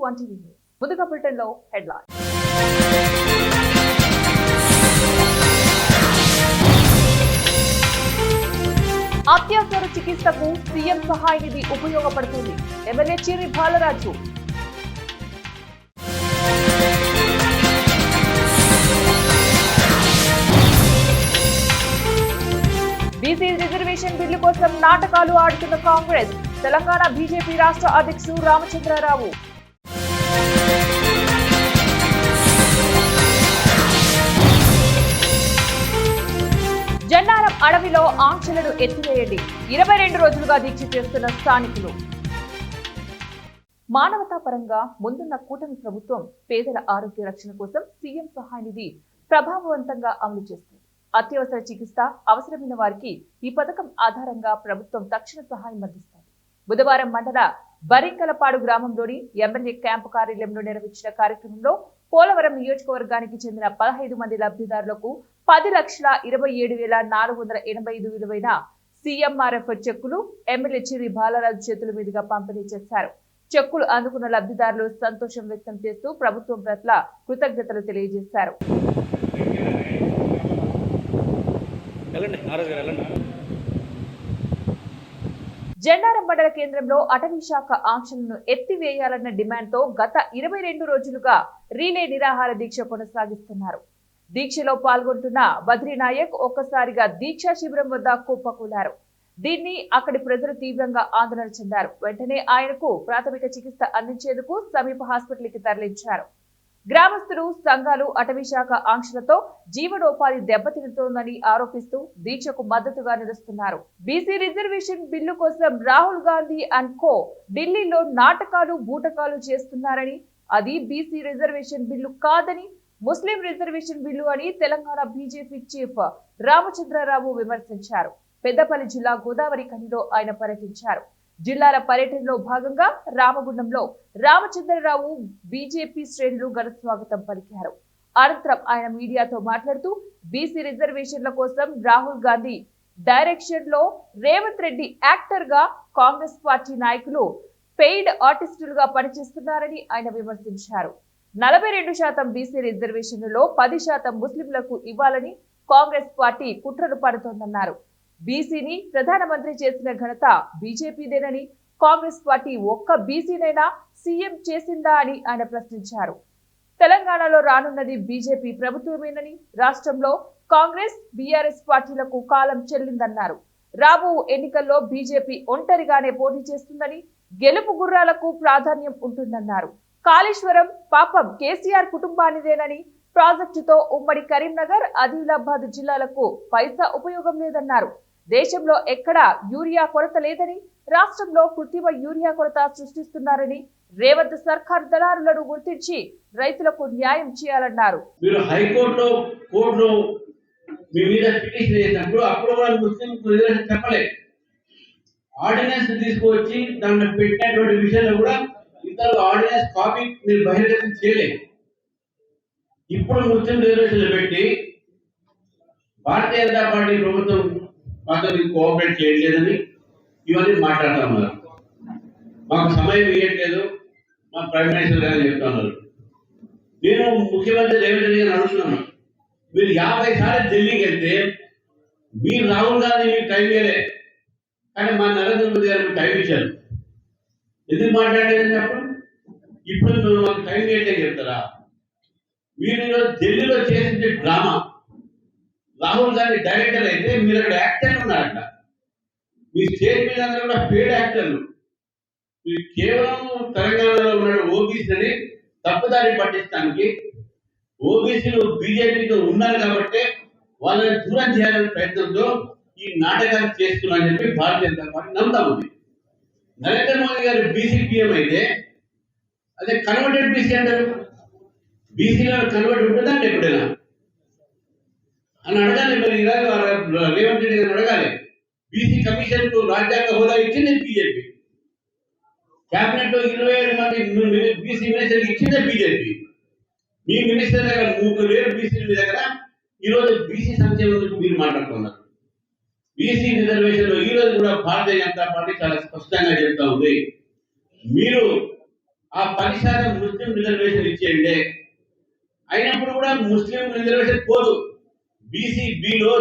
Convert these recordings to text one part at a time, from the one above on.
1 TV news. ముందుగా బులెటిన్లో headlines. అత్యవసర చికిత్సకు సీఎం సహాయ నిధి ఉపయోగపడుతుంది. MLA Chirri Balaraju. BC reservation bill కోసం నాటకాలు ఆడుతున్న కాంగ్రెస్. తెలంగాణ బీజేపీ రాష్ట్ర అధ్యక్షుడు రామచంద్రరావు. జన్నారం అడవిలో ఆంక్షలను ఎత్తివేయండి. 22 రోజులుగా దీక్ష చేస్తున్న స్థానికులు. మానవతా పరంగా ముందున్న కూటమి ప్రభుత్వం పేదల ఆరోగ్య రక్షణ కోసం సీఎం సహాయ నిధి ప్రభావవంతంగా అమలు చేస్తుంది. అత్యవసర చికిత్స అవసరమైన వారికి ఈ పథకం ఆధారంగా ప్రభుత్వం తక్షణ సహాయం అందిస్తుంది. బుధవారం మండల బరికలపాడు గ్రామంలోని ఎమ్మెల్యే క్యాంపు కార్యాలయంలో నిర్వహించిన కార్యక్రమంలో పోలవరం నియోజకవర్గానికి చెందిన 15 మంది లబ్ధిదారులకు 10,27,485 విలువైన సీఎంఆర్ఎఫ్ చెక్కులు ఎమ్మెల్యే చిర్రి బాలరాజు చేతుల మీదుగా పంపిణీ చేశారు. చెక్కులు అందుకున్న లబ్ధిదారులు సంతోషం వ్యక్తం చేస్తూ ప్రభుత్వం పట్ల కృతజ్ఞతలు తెలియజేశారు. జన్నారం మండల కేంద్రంలో అటవీ శాఖ ఆంక్షలను ఎత్తివేయాలన్న డిమాండ్తో గత 22 రోజులుగా రీలే నిరాహార దీక్ష కొనసాగిస్తున్నారు. దీక్షలో పాల్గొంటున్న బద్రీనాయక్ ఒక్కసారిగా దీక్షా శిబిరం వద్ద కుప్పకూలారు. దీన్ని అక్కడి ప్రజలు తీవ్రంగా ఆందోళన చెందారు. వెంటనే ఆయనకు ప్రాథమిక చికిత్స అందించేందుకు సమీప హాస్పిటల్కి తరలించారు. గ్రామస్తులు, సంఘాలు అటవీ శాఖ ఆంక్షలతో జీవనోపాధి దెబ్బతింటోందని ఆరోపిస్తూ దీక్షకు మద్దతుగా నిలుస్తున్నారు. బీసీ రిజర్వేషన్ బిల్లు కోసం రాహుల్ గాంధీ అండ్ కో ఢిల్లీలో నాటకాలు, బూటకాలు చేస్తున్నారని, అది బీసీ రిజర్వేషన్ బిల్లు కాదని, ముస్లిం రిజర్వేషన్ బిల్లు అని తెలంగాణ బీజేపీ చీఫ్ రామచంద్రరావు విమర్శించారు. పెద్దపల్లి జిల్లా గోదావరి ఖనిలో ఆయన పర్యటించారు. జిల్లాల పర్యటనలో భాగంగా రామగుండంలో రామచంద్రరావు బీజేపీ శ్రేణులు ఘన స్వాగతం పలికారు. అనంతరం ఆయన మీడియాతో మాట్లాడుతూ బీసీ రిజర్వేషన్ల కోసం రాహుల్ గాంధీ డైరెక్షన్ లో రేవంత్ రెడ్డి యాక్టర్ గా, కాంగ్రెస్ పార్టీ నాయకులు పెయిడ్ ఆర్టిస్టులుగా పనిచేస్తున్నారని ఆయన విమర్శించారు. 42% బీసీ రిజర్వేషన్లలో 10% ముస్లింలకు ఇవ్వాలని కాంగ్రెస్ పార్టీ కుట్రలు పడుతోందన్నారు. బీసీని ప్రధానమంత్రి చేసిన ఘనత బీజేపీదేనని, కాంగ్రెస్ పార్టీ ఒక్క బీసీనైనా సీఎం చేసిందా అని ఆయన ప్రశ్నించారు. తెలంగాణలో రానున్నది బీజేపీ ప్రభుత్వమేనని, రాష్ట్రంలో కాంగ్రెస్, బీఆర్ఎస్ పార్టీలకు కాలం చెల్లిందన్నారు. రాబో ఎన్నికల్లో బీజేపీ ఒంటరిగానే పోటీ చేస్తుందని, గెలుపు గుర్రాలకు ప్రాధాన్యం ఉంటుందన్నారు. కాళేశ్వరం పాపం కేసీఆర్ కుటుంబానిదేనని, ప్రాజెక్టుతో ఉమ్మడి కరీంనగర్, ఆదిలాబాద్ జిల్లాలకు పైసా ఉపయోగం లేదన్నారు. దేశంలో ఎక్కడా యూరియా కొరత లేదని, రాష్ట్రంలో కృత్రిమ యూరియా కొరత సృష్టిస్తున్నారని, రేవంత్ సర్కార్ దళారులను గుర్తించి రైతులకు న్యాయం చేయాలన్నారు. మీరు హైకోర్టులో కోర్టులో మీ మీద పిటిషన్ చేసినప్పుడు అప్పుడు కూడా ముస్లిం చెప్పలేదు. ఆర్డినెన్స్ తీసుకువచ్చి దాన్ని పెట్టినటువంటి విషయంలో కూడా ఇతర ఆర్డినెన్స్ కాపీ మీరు బహిర్గతం చేయలేదు. ఇప్పుడు ముస్లిం రిజర్వేషన్లు పెట్టి భారతీయ జనతా పార్టీ ప్రభుత్వం మాతో కోఆపరేట్ చేయట్లేదని ఇవన్నీ మాట్లాడుతూ ఉన్నారు. మాకు సమయం ఇవ్వట్లేదు, మా ప్రైమ్ మినిస్టర్ గారు చెప్తున్నారు. నేను ముఖ్యమంత్రి రేవంత్ రెడ్డి గారిని అడుగుతున్నాను, మీరు 50 సార్లు ఢిల్లీకి వెళ్తే మీరు రాహుల్ గాంధీ మీకు టైం ఇవ్వలే, కానీ మా నరేంద్ర మోదీ గారు టైం ఇచ్చారు. ఎందుకు మాట్లాడలేదని చెప్పండి. ఇప్పుడు మీరు మాకు టైం ఇవ్వట్లేదు చెప్తారా? మీరు ఈరోజు ఢిల్లీలో చేసిన డ్రామా, రాహుల్ గాంధీ డైరెక్టర్ అయితే మీరు అక్కడ యాక్టర్లు ఉన్నారట. మీ స్టేట్ మీద అందరూ కూడా పేడ్ యాక్టర్లు. మీరు కేవలం తెలంగాణలో ఉన్న ఓబీసీని తప్పుదారి పట్టించడానికి, ఓబీసీలు బీజేపీతో ఉన్నారు కాబట్టి వాళ్ళని దూరం చేయాలనే ప్రయత్నంతో ఈ నాటకాలు చేస్తున్నారని చెప్పి భారతీయ జనతా పార్టీ నమ్ముతా ఉంది. నరేంద్ర మోదీ గారు బీసీ పీఎం అయితే అదే కన్వర్టెడ్ బీసీ అంటారు. బీసీలో కన్వర్ట్ ఉంటుందండి ఎప్పుడైనా అని అడగాలి. మరి రేవంత్ రెడ్డి గారిని అడగాలి. బీసీ కమిషన్ కు రాజ్యాంగ హోదా ఇచ్చింది బీజేపీ. క్యాబినెట్ లో 27 మంది బీసీ మినిస్టర్కి ఇచ్చిందే బీజేపీ. మీ మినిస్టర్ దగ్గర 3,000 బీసీల దగ్గర ఈరోజు బీసీ సంక్షేమం గురించి మీరు మాట్లాడుతున్నారు. బీసీ రిజర్వేషన్ లో ఈ రోజు కూడా భారతీయ జనతా పార్టీ చాలా స్పష్టంగా చెప్తా ఉంది, మీరు ఆ 10% ముస్లిం రిజర్వేషన్ ఇచ్చేయండి. అయినప్పుడు కూడా ముస్లిం రిజర్వేషన్ పోదు. బీసీ బిలో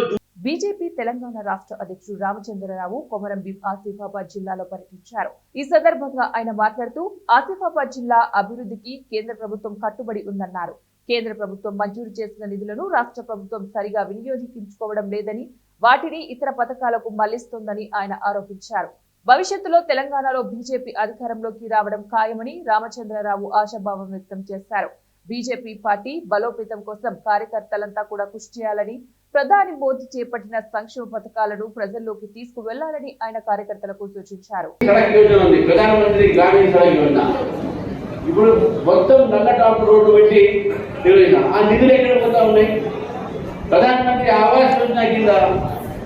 బీజేపీ తెలంగాణ రాష్ట్ర అధ్యక్షుడు రామచంద్రరావు కొమరం భీం ఆసిఫాబాద్ జిల్లాలో పర్యటించారు. ఈ సందర్భంగా ఆయన మాట్లాడుతూ ఆసిఫాబాద్ జిల్లా అభివృద్ధికి కేంద్ర ప్రభుత్వం కట్టుబడి ఉందన్నారు. కేంద్ర ప్రభుత్వం మంజూరు చేసిన నిధులను రాష్ట్ర ప్రభుత్వం సరిగా వినియోగించుకోవడం లేదని, వాటిని ఇతర పథకాలకు మళ్లిస్తోందని ఆయన ఆరోపించారు. భవిష్యత్తులో తెలంగాణలో బీజేపీ అధికారంలోకి రావడం ఖాయమని రామచంద్రరావు ఆశాభావం వ్యక్తం చేశారు. బీజేపీ పార్టీ బలోపేతం కోసం కార్యకర్తలంతా కూడా కృషి చేయాలని, ప్రధాని మోదీ చేపట్టిన సంక్షేమ పథకాలను ప్రజల్లోకి తీసుకువెళ్లాలని ఆయన కార్యకర్తలకు సూచించారు. ప్రధానమంత్రి గ్రామీణ సడక్ యోజన ఇప్పుడు మొత్తం నల్ల టాప్ రోడ్డు పెట్టి ఆ నిధులు ఎక్కడ పోతా ఉన్నాయి? ప్రధానమంత్రి ఆవాస్ యోజన కింద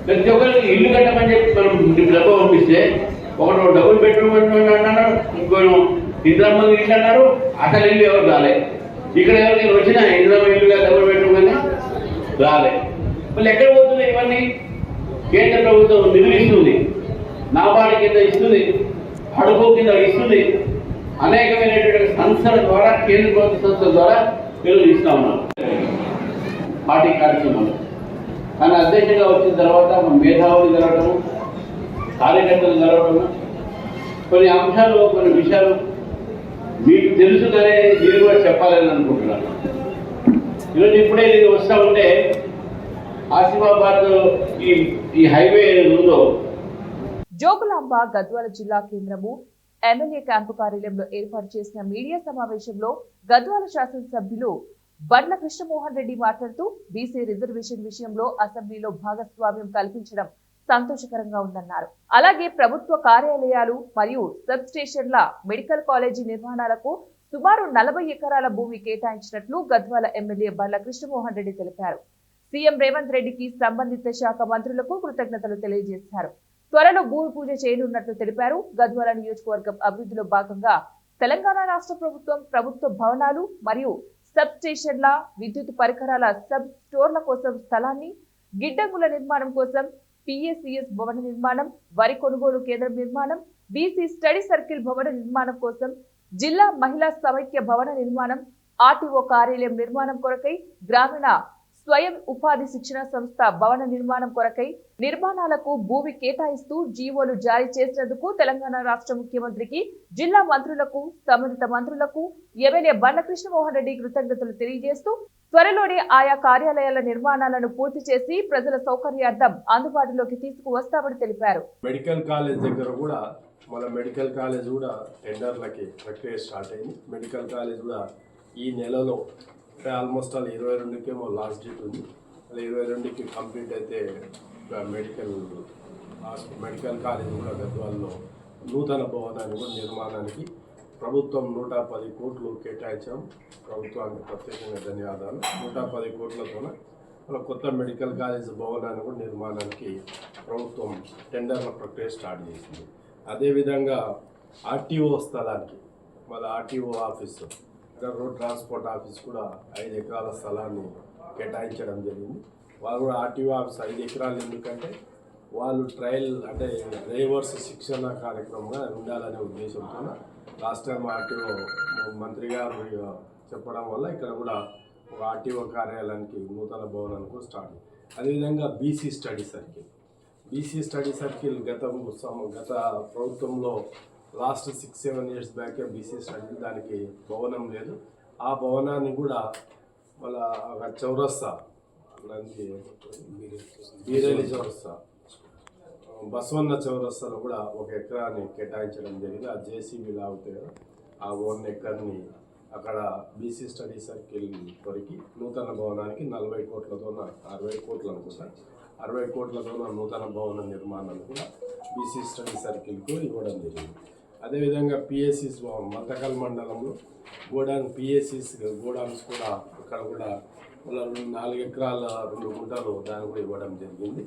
ప్రతి ఒక్కరికి ఇల్లు కట్టమని చెప్పి మనం డబ్బు పంపిస్తే ఒకడు డబుల్ బెడ్రూమ్ అన్నారు, ఇంకో ఇంద్రమ్మ ఇల్లు అన్నారు. అసలు ఇల్లు ఎవరు రాలే. ఇక్కడ ఎవరికి వచ్చినా ఇంద్రమ్మ ఇల్లుగా డబుల్ బెడ్రూమ్ అని రాలే. మళ్ళీ ఎక్కడ పోతున్నాయి ఇవన్నీ? కేంద్ర ప్రభుత్వం నిధులు ఇస్తుంది, నాబార్డు కింద ఇస్తుంది, హడుకో కింద ఇస్తుంది, అనేకమైనటువంటి సంస్థల ద్వారా, కేంద్ర ప్రభుత్వ సంస్థల ద్వారా నిధులు ఇస్తా ఉన్నారు పార్టీ కార్యక్రమాలు. కానీ అధ్యక్షంగా వచ్చిన తర్వాత మేధావులు కలవడము, కార్యకర్తలు కలవడము, కొన్ని అంశాలు, కొన్ని విషయాలు మీకు తెలుసు కానీ మీరు కూడా చెప్పాలని అనుకుంటున్నాను. ఈరోజు ఇప్పుడే నేను వస్తూ ఉంటే ఆసిఫాబాద్ ఈ హైవే ఉందో జోగులాంబ గద్వాల జిల్లా కేంద్రము ఎమ్మెల్యే క్యాంపు కార్యాలయంలో ఏర్పాటు చేసిన మీడియా సమావేశంలో గద్వాల శాసనసభ్యులు బండ్ల కృష్ణమోహన్ రెడ్డి మాట్లాడుతూ బీసీ రిజర్వేషన్ విషయంలో అసెంబ్లీలో భాగస్వామ్యం కల్పించడం సంతోషకరంగా ఉందన్నారు. అలాగే ప్రభుత్వ కార్యాలయాలు మరియు సబ్ స్టేషన్ల మెడికల్ కాలేజీ నిర్మాణాలకు సుమారు 40 ఎకరాల భూమి కేటాయించినట్లు గద్వాల ఎమ్మెల్యే బండ్ల కృష్ణమోహన్ రెడ్డి తెలిపారు. సీఎం రేవంత్ రెడ్డికి సంబంధిత శాఖ మంత్రులకు కృతజ్ఞతలు తెలియజేశారు. త్వరలో భూమి పూజ చేయనున్నట్లు తెలిపారు. గద్వాల నియోజకవర్గం అభివృద్ధిలో భాగంగా తెలంగాణ రాష్ట్ర ప్రభుత్వం ప్రభుత్వ భవనాలు మరియు సబ్ స్టేషన్ల, విద్యుత్ పరికరాల సబ్ స్టోర్ల కోసం స్థలాన్ని, గిడ్డంగుల నిర్మాణం కోసం PACS భవన నిర్మాణం, వరి కొనుగోలు కేంద్రం నిర్మాణం, బీసీ స్టడీ సర్కిల్ భవన నిర్మాణం కోసం జిల్లా మహిళా సమైక్య భవన నిర్మాణం, RTO కార్యాలయం నిర్మాణం కొరకై గ్రామీణ స్వయం ఉపాధి శిక్షణ సంస్థ భవన నిర్మాణం కొరకై నిర్మాణాలకు భూమి కేటాయిస్తూ జీవోలు జారీ చేసినందుకు తెలంగాణ రాష్ట్ర ముఖ్యమంత్రికి, జిల్లా మంత్రులకు, సంబంధిత మంత్రులకు ఎమ్మెల్యే బండ్ల కృష్ణమోహన్ రెడ్డి కృతజ్ఞతలు తెలియజేస్తూ త్వరలోనే ఆయా కార్యాలయాల నిర్మాణాలను పూర్తి చేసి ప్రజల సౌకర్యార్థం అందుబాటులోకి తీసుకువస్తామని తెలిపారు. మెడికల్ కాలేజ్ దగ్గర కూడా మన మెడికల్ కాలేజ్ కూడా టెండర్లకి ప్రక్రియ స్టార్ట్ అయింది. మెడికల్ కాలేజ్ కూడా ఈ నెలలో ఆల్మోస్ట్ 22కేమో లాస్ట్ డేట్ ఉంది. 22కి కంప్లీట్ అయితే మెడికల్ కాలేజ్ కూడా గద్వాల్లో నూతన భవనాన్ని కూడా నిర్మాణానికి ప్రభుత్వం 110 కోట్లు కేటాయించాం. ప్రభుత్వానికి ప్రత్యేకంగా ధన్యవాదాలు. 110 కోట్లతో మన కొత్త మెడికల్ కాలేజ్ భవనాన్ని కూడా నిర్మాణానికి ప్రభుత్వం టెండర్ల ప్రక్రియ స్టార్ట్ చేసింది. అదేవిధంగా RTO స్థలానికి మళ్ళీ RTO office, road transport office కూడా 5 ఎకరాల స్థలాన్ని కేటాయించడం జరిగింది. వాళ్ళు కూడా RTO ఆఫీస్ 5 ఎకరాలు ఎందుకంటే వాళ్ళు ట్రయల్ అంటే డ్రైవర్స్ శిక్షణ కార్యక్రమంగా ఉండాలనే ఉద్దేశంతో లాస్ట్ టైం RTO మంత్రి గారు చెప్పడం వల్ల ఇక్కడ కూడా ఒక RTO కార్యాలయానికి నూతన భవనానికి స్టార్ట్. అదేవిధంగా బీసీ స్టడీ సర్కిల్ గత ప్రభుత్వంలో లాస్ట్ 6-7 ఇయర్స్ బ్యాకే బీసీ స్టడీ దానికి భవనం లేదు. ఆ భవనాన్ని కూడా మళ్ళా చౌరస్తా బీరేలి చౌరస్తా బసవన్న చౌరస్తాలో కూడా 1 ఎకరాన్ని కేటాయించడం జరిగింది. ఆ JCB లాగుతాయి కదా, ఆ 1 ఎకర్ని అక్కడ బీసీ స్టడీ సర్కిల్ కొరికి నూతన భవనానికి 40 కోట్లతో 60 కోట్లు అనుకుంటా 60 కోట్లతో నూతన భవన నిర్మాణాన్ని కూడా బీసీ స్టడీ సర్కిల్కు ఇవ్వడం జరిగింది. అదేవిధంగా PACS మతకల్ మండలంలో PACS గోడాన్స్ కూడా అక్కడ కూడా 4 ఎకరాల 2 గుంటలు దాన్ని కూడా ఇవ్వడం జరిగింది.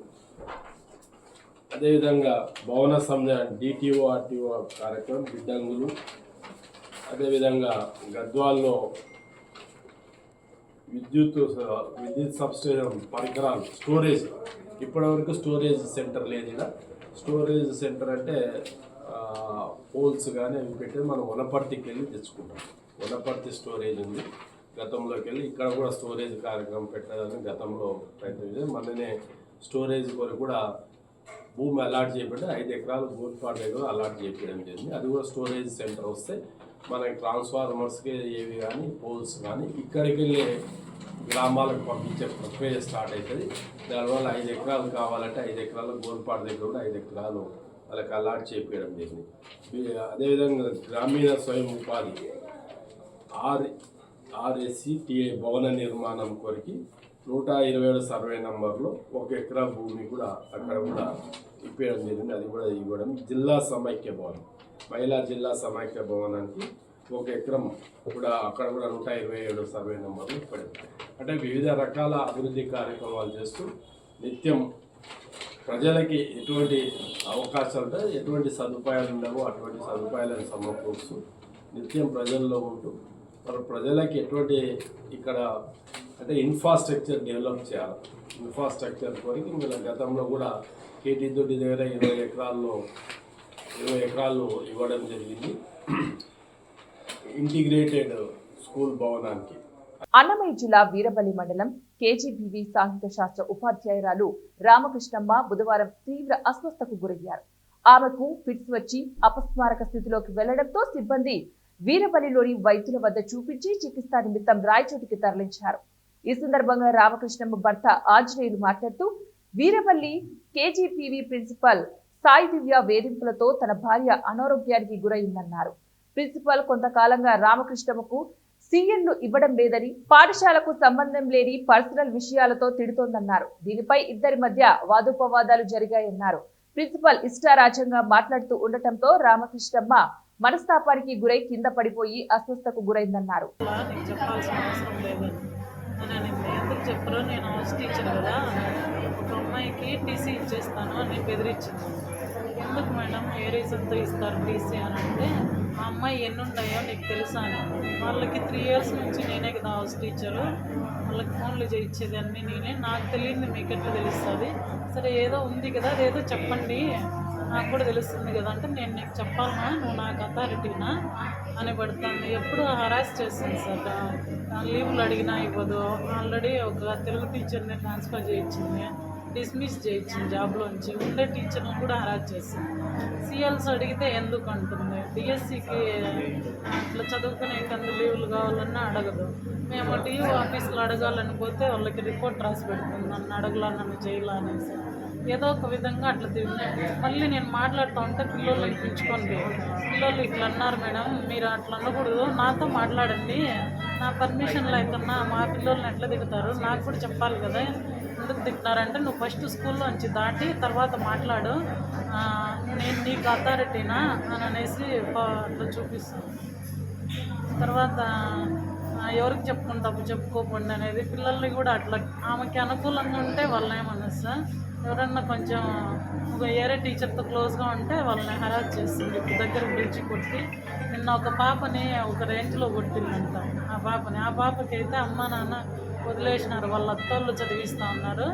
అదేవిధంగా భవన సంబంధ DTO RTO కార్యక్రమం గిడ్డంగులు, అదేవిధంగా గద్వాల్లో విద్యుత్ సబ్స్టేషన్ పరికరాలు స్టోరేజ్, ఇప్పటివరకు స్టోరేజ్ సెంటర్ లేదు. ఇక్కడ స్టోరేజ్ సెంటర్ అంటే పోల్స్ కానీ అవి పెట్టి మనం వనపర్తికి వెళ్ళి తెచ్చుకుంటాం. వనపర్తి స్టోరేజ్ ఉంది, గతంలోకి వెళ్ళి ఇక్కడ కూడా స్టోరేజ్ కార్యక్రమం పెట్టాలని గతంలో ప్రయత్నం చేసి మొన్ననే స్టోరేజ్ కొరకు కూడా భూమి అలాట్ చేయబట్టి 5 ఎకరాలు గోల్పాడు దగ్గర అలాట్ చేయడం జరిగింది. అది కూడా స్టోరేజ్ సెంటర్ వస్తే మనకి ట్రాన్స్ఫార్మర్స్కి ఏవి కానీ పోల్స్ కానీ ఇక్కడికి వెళ్ళే గ్రామాలకు పంపించే ప్రక్రియ స్టార్ట్ అవుతుంది. దానివల్ల 5 ఎకరాలు కావాలంటే 5 ఎకరాలు గోల్పాడు దగ్గర కూడా 5 ఎకరాలు వాళ్ళకి అలాట్ చేయడం జరిగింది. అదేవిధంగా గ్రామీణ స్వయం ఉపాధి RSCTA భవన నిర్మాణం కొరికి 127 సర్వే నంబర్లో 1 ఎకరా భూమి కూడా అక్కడ కూడా ఇప్పడం జరిగింది. అది కూడా ఇవ్వడం. జిల్లా సమైక్య భవనం, మహిళా జిల్లా సమైక్య భవనానికి 1 ఎకరం కూడా అక్కడ కూడా 127 సర్వే నెంబర్లు ఇప్పడం. అంటే వివిధ రకాల అభివృద్ధి కార్యక్రమాలు చేస్తూ నిత్యం ప్రజలకి ఎటువంటి అవకాశాలు ఉంటాయి, ఎటువంటి సదుపాయాలు ఉండవో అటువంటి సదుపాయాలను సమకూరుస్తూ నిత్యం ప్రజల్లో ఉంటూ ప్రజలకి ఎటువంటి ఇక్కడ అంటే ఇన్ఫ్రాస్ట్రక్చర్ డెవలప్ చేయాలి. ఇన్ఫ్రాస్ట్రక్చర్ కొరకు ఇంకా గతంలో కూడా కేటీ దొడ్డి దగ్గర 20 ఎకరాలు ఇవ్వడం జరిగింది ఇంటిగ్రేటెడ్ స్కూల్ భవనానికి. అన్నమయ్య జిల్లా వీరబల్లి మండలం కేజీబీవీ సాంఘిక శాస్త్ర ఉపాధ్యాయురాలు రామకృష్ణమ్మ బుధవారం తీవ్ర అస్వస్థతకు గురయ్యారు. ఆమెకు ఫిట్స్ వచ్చి అపస్మారక స్థితిలోకి వెళ్లడంతో సిబ్బంది వీరబల్లిలోని వైద్యుల వద్ద చూపించి చికిత్స నిమిత్తం రాయచోటికి తరలించారు. ఈ సందర్భంగా రామకృష్ణమ్మ భర్త ఆంజనేయులు మాట్లాడుతూ వీరబల్లి కేజీపీవీ ప్రిన్సిపల్ సాయి దివ్య వేధింపులతో తన భార్య అనారోగ్యానికి గురైందన్నారు. ప్రిన్సిపల్ కొంతకాలంగా రామకృష్ణమ్మకు సీఎన్లు ఇవ్వడం లేదని, పాఠశాలకు సంబంధం లేని పర్సనల్ విషయాలతో తిడుతోందన్నారు. దీనిపై ఇద్దరి మధ్య వాదోపవాదాలు జరిగాయన్నారు. ప్రిన్సిపల్ ఇష్టారాజ్యంగా మాట్లాడుతూ ఉండటంతో రామకృష్ణమ్మ మనస్తాపానికి గురై కింద పడిపోయి అస్వస్థకు గురైందన్నారు. చెప్పరు, నేను హౌస్ టీచర్ కదా, ఒక అమ్మాయికి టీసీ ఇచ్చేస్తాను అని బెదిరించింది. ఎందుకు మేడం, ఏ రీజన్తో ఇస్తారు టీసీ అని అంటే, ఆ అమ్మాయి ఎన్ని ఉన్నాయో నీకు తెలుసా అని. వాళ్ళకి 3 years నుంచి నేనే కదా హౌస్ టీచరు, వాళ్ళకి ఫోన్లు చేయించేది అన్నీ నేనే, నాకు తెలియదు మీకు ఎట్లా తెలుస్తుంది, సరే ఏదో ఉంది కదా అదేదో చెప్పండి నాకు కూడా తెలుస్తుంది కదా అంటే, నేను నీకు చెప్పాలన్నా, నువ్వు నాకు అథారిటీనా అని పడుతుంది. ఎప్పుడు హరాస్ చేస్తుంది సార్, లీవులు అడిగినా ఇవ్వదు. ఆల్రెడీ ఒక తెలుగు టీచర్ని ట్రాన్స్ఫర్ చేయించింది, డిస్మిస్ చేయించింది జాబ్లోంచి. ఉండే టీచర్ని కూడా హరాస్ చేసింది. సిఎల్స్ అడిగితే ఎందుకు అంటుంది. డిఎస్సికి అట్లా చదువుకునే కందు లీవులు కావాలన్నా అడగదు. మేము టీఓ ఆఫీసులో అడగాలని పోతే వాళ్ళకి రిపోర్ట్ రాసి పెడుతుంది, నన్ను అడగలా నన్ను చేయాల అనేసి. ఏదో ఒక విధంగా అట్లా మళ్ళీ నేను మాట్లాడుతూ ఉంటే పిల్లల్ని పిలుచుకోండి, పిల్లలు ఇట్లా అన్నారు మేడం, మీరు అట్లా అనకూడదు, నాతో మాట్లాడండి, నా పర్మిషన్ లేకున్నా మా పిల్లల్ని ఎట్లా దిగుతారు, నాకు కూడా చెప్పాలి కదా, ఎందుకు దిగుతారంటే నువ్వు ఫస్ట్ స్కూల్లోంచి దాటి తర్వాత మాట్లాడు, నేను నీకు అథారిటీనా అని అనేసి అట్లా చూపిస్తాను. తర్వాత ఎవరికి చెప్పుకుంటాము చెప్పుకోకుండా అనేది పిల్లల్ని కూడా అట్లా ఆమెకి అనుకూలంగా ఉంటే వాళ్ళని ఏమన్నా సార్, ఎవరన్నా కొంచెం ఒక ఏరే టీచర్తో క్లోజ్గా ఉంటే వాళ్ళని హరాస్ చేస్తుంది, దగ్గర పిలిచి కొట్టి. నిన్న ఒక పాపని ఒక రేంజ్లో కొట్టిందంట. ఆ పాపకి అయితే అమ్మ నాన్న వదిలేసినారు, వాళ్ళ అత్తోళ్ళు చదివిస్తూ ఉన్నారు.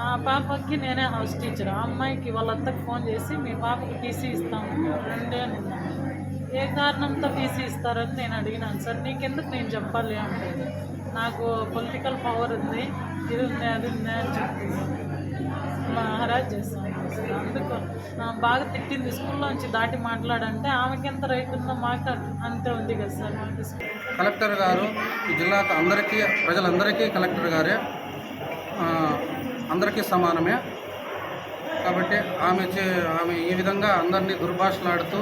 ఆ పాపకి నేనే హౌస్ టీచర్. ఆ అమ్మాయికి వాళ్ళ అత్తకి ఫోన్ చేసి మీ పాపకి టీసీ ఇస్తాము రండి అని. ఏ కారణంతో టీసీ ఇస్తారని నేను అడిగినాను. సార్ నీకెందుకు నేను చెప్పాలి అంటే, నాకు పొలిటికల్ పవర్ ఉంది, ఇది ఉంది అది ఉంది అని చెప్పింది. హరాజ్ చేస్తాను. అందుకు బాగా తిట్టింది, స్కూల్లోంచి దాటి మాట్లాడంటే ఆమెకి ఎంత రైట్ ఉందో మాకు అంతే ఉంది కదా సార్. మాకు కలెక్టర్ గారు ఈ జిల్లాకు అందరికీ, ప్రజలందరికీ కలెక్టర్ గారే, అందరికీ సమానమే. కాబట్టి ఆమె ఈ విధంగా అందరినీ దుర్భాషలాడుతూ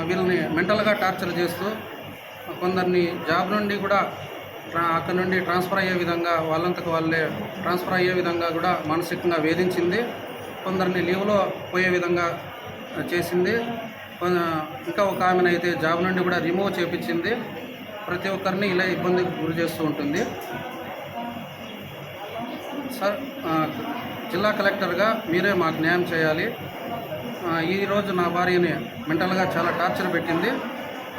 వీళ్ళని మెంటల్గా టార్చర్ చేస్తూ కొందరిని జాబ్ నుండి కూడా అక్కడి నుండి ట్రాన్స్ఫర్ అయ్యే విధంగా, వాళ్ళంతకు వాళ్ళే ట్రాన్స్ఫర్ అయ్యే విధంగా కూడా మానసికంగా వేధించింది. కొందరిని లీవ్లో పోయే విధంగా చేసింది. ఇంకా ఒక ఆమెనైతే జాబ్ నుండి కూడా రిమూవ్ చేయించింది. ప్రతి ఒక్కరిని ఇలా ఇబ్బందికి గురి చేస్తూ ఉంటుంది. సార్, జిల్లా కలెక్టర్గా మీరే మాకు న్యాయం చేయాలి. ఈరోజు నా భార్యని మెంటల్గా చాలా టార్చర్ పెట్టింది.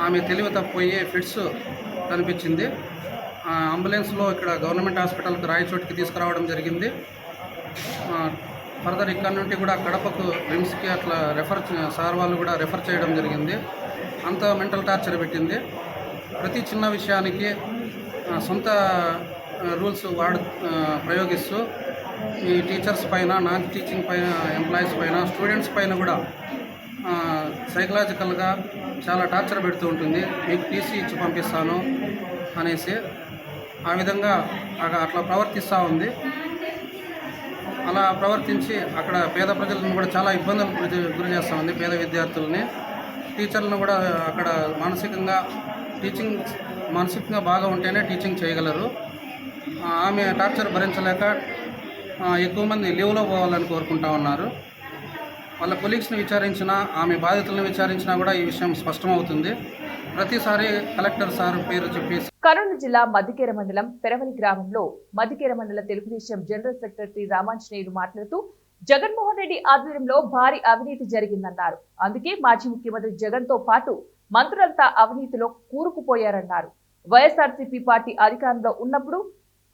ఆమె తెలివి తప్పిపోయి ఫిట్స్ కనిపించింది. అంబులెన్స్లో ఇక్కడ గవర్నమెంట్ హాస్పిటల్కి రాయచోటికి తీసుకురావడం జరిగింది. ఫర్దర్ ఇక్కడ నుండి కూడా కడపకు రిమ్స్కి అట్లా సార్ వాళ్ళు కూడా రెఫర్ చేయడం జరిగింది. అంత మెంటల్ టార్చర్ పెట్టింది. ప్రతి చిన్న విషయానికి సొంత రూల్స్ ప్రయోగిస్తూ ఈ టీచర్స్ పైన, నాన్ టీచింగ్ పైన, ఎంప్లాయీస్ పైన, స్టూడెంట్స్ పైన కూడా సైకలాజికల్గా చాలా టార్చర్ పెడుతూ ఉంటుంది. మీకు టీసీ ఇచ్చి పంపిస్తాను అనేసి ఆ విధంగా అట్లా ప్రవర్తిస్తూ ఉంది. అలా ప్రవర్తించి అక్కడ పేద ప్రజలను కూడా చాలా ఇబ్బందులకు గురి చేస్తూ ఉంది. పేద విద్యార్థులని, టీచర్లను కూడా అక్కడ మానసికంగా బాగా ఉంటేనే టీచింగ్ చేయగలరు. ఆమె టార్చర్ భరించలేక ఎక్కువ మంది లీవ్లో పోవాలని కోరుకుంటా ఉన్నారు. వాళ్ళ కొలీగ్స్ని విచారించినా, ఆమె బాధితులను విచారించినా కూడా ఈ విషయం స్పష్టమవుతుంది. ప్రతిసారి కలెక్టర్ సార్ పేరు చెప్పేసి. కర్నూలు జిల్లా మద్దికేర మండలం పెరవలి గ్రామంలో మద్దికేర మండల తెలుగుదేశం జనరల్ సెక్రటరీ రామాంజనేయులు మాట్లాడుతూ జగన్మోహన్ రెడ్డి ఆధ్వర్యంలో భారీ అవినీతి జరిగిందన్నారు. అందుకే మాజీ ముఖ్యమంత్రి జగన్ తో పాటు మంత్రులంతా అవినీతిలో కూరుకుపోయారన్నారు. వైఎస్ఆర్సీపీ పార్టీ అధికారంలో ఉన్నప్పుడు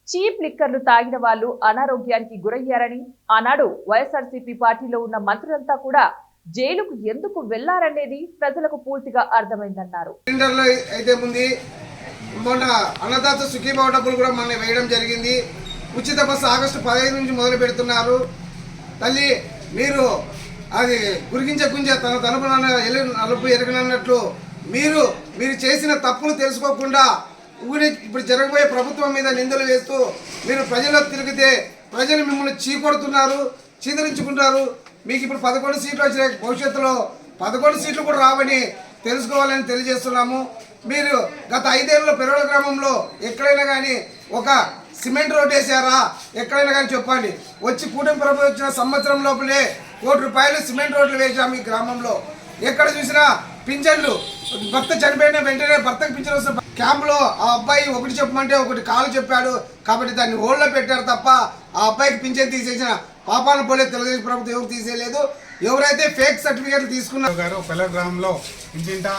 చీప్ లిక్కర్లు తాగిన వాళ్ళు అనారోగ్యానికి గురయ్యారని, ఆనాడు వైఎస్ఆర్సీపీ పార్టీలో ఉన్న మంత్రులంతా కూడా జైలుకు ఎందుకు వెళ్లారనేది ప్రజలకు పూర్తిగా అర్థమైందన్నారు. అయితే ముందు మొన్న అన్నదాత సుఖీభావ డబ్బులు కూడా మొన్న వేయడం జరిగింది. ఉచిత బస్సు ఆగస్టు 15 నుంచి మొదలు పెడుతున్నారు. తల్లి మీరు అది గురిగించే గుంజే తన తలుపు నలుపు ఎరగనన్నట్లు మీరు చేసిన తప్పులు తెలుసుకోకుండా ఇప్పుడు జరగబోయే ప్రభుత్వం మీద నిందలు వేస్తూ మీరు ప్రజల్లో తిరిగితే ప్రజలు మిమ్మల్ని చీకొడుతున్నారు, చీదరించుకుంటారు. మీకు ఇప్పుడు 11 సీట్లు వచ్చినాయి. భవిష్యత్తులో 11 సీట్లు కూడా రావని తెలుసుకోవాలని తెలియజేస్తున్నాము. మీరు గత 5 ఏళ్ళలో పెరవల గ్రామంలో ఎక్కడైనా కానీ ఒక సిమెంట్ రోడ్ వేసారా? ఎక్కడైనా కానీ చెప్పండి. వచ్చి కూటమి ప్రభుత్వం వచ్చిన సంవత్సరం లోపలే ₹1 కోటి సిమెంట్ రోడ్లు వేసాము ఈ గ్రామంలో. ఎక్కడ చూసినా పింఛన్లు, భర్త చనిపోయిన వెంటనే భర్తకు పింఛన్ వస్తే క్యాంపులో ఆ అబ్బాయి ఒకటి చెప్పమంటే ఒకటి కాలు చెప్పాడు కాబట్టి దాన్ని హోల్డ్లో పెట్టారు తప్ప ఆ అబ్బాయికి పింఛన్ తీసేసిన పాపాన పోలే తెలుగుదేశం ప్రభుత్వం ఎవరు తీసేయలేదు. ఎవరైతే ఫేక్ సర్టిఫికేట్లు తీసుకున్నారు గారు పెరవలి గ్రామంలో ఇంటింటా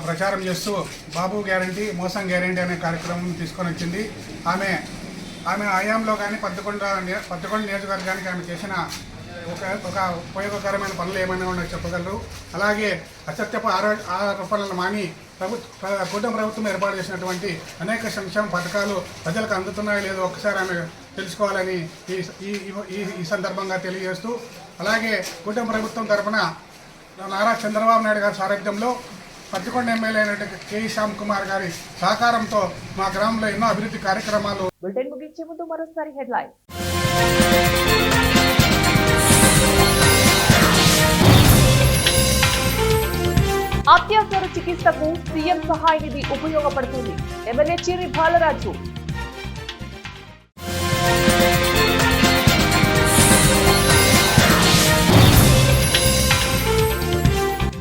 ప్రచారం చేస్తూ బాబు గ్యారంటీ, మోసం గ్యారంటీ అనే కార్యక్రమం తీసుకొని వచ్చింది. ఆమె హయాంలో కానీ 11 నియోజకవర్గానికి ఆమె చేసిన ఒక ఉపయోగకరమైన పనులు ఏమైనా ఉన్నాయో చెప్పగలరు. అలాగే అసత్యపు ఆరోపణలను మాని కూటమి ప్రభుత్వం ఏర్పాటు చేసినటువంటి అనేక సంక్షేమ పథకాలు ప్రజలకు అందుతున్నాయో లేదో ఒకసారి ఆమె తెలుసుకోవాలని ఈ సందర్భంగా తెలియజేస్తూ, అలాగే కూటమి ప్రభుత్వం తరఫున నారా చంద్రబాబు నాయుడు గారి సారథ్యంలో 11 ఎమ్మెల్యే అయినటువంటి కేఈ శ్యామ్ కుమార్ గారి సహకారంతో మా గ్రామంలో ఎన్నో అభివృద్ధి కార్యక్రమాలు. బులెటిన్ ముగించే ముందు మరోసారి హెడ్లైన్స్. అత్యవసర చికిత్సకు సీఎం సహాయ నిధి ఉపయోగపడుతుంది. MLA Chirri Balaraju.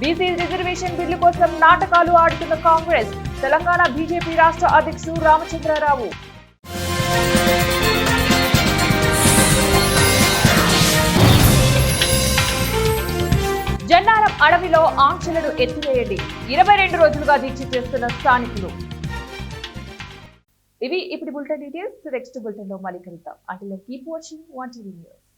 BC reservation bill కోసం నాటకాలు ఆడుతున్న కాంగ్రెస్. తెలంగాణ బీజేపీ రాష్ట్ర అధ్యక్షుడు రామచంద్రరావు. జన్నారం అడవిలో ఆంక్షలను ఎత్తివేయండి. 22 రోజులుగా దీక్ష చేస్తున్న స్థానికులు. ఇవి ఇప్పుడు బులెటిన్ డీటెయిల్స్. నెక్స్ట్ బులెటిన్ లో మళ్ళీ కలుద్దాం. Until keep watching 1TV news.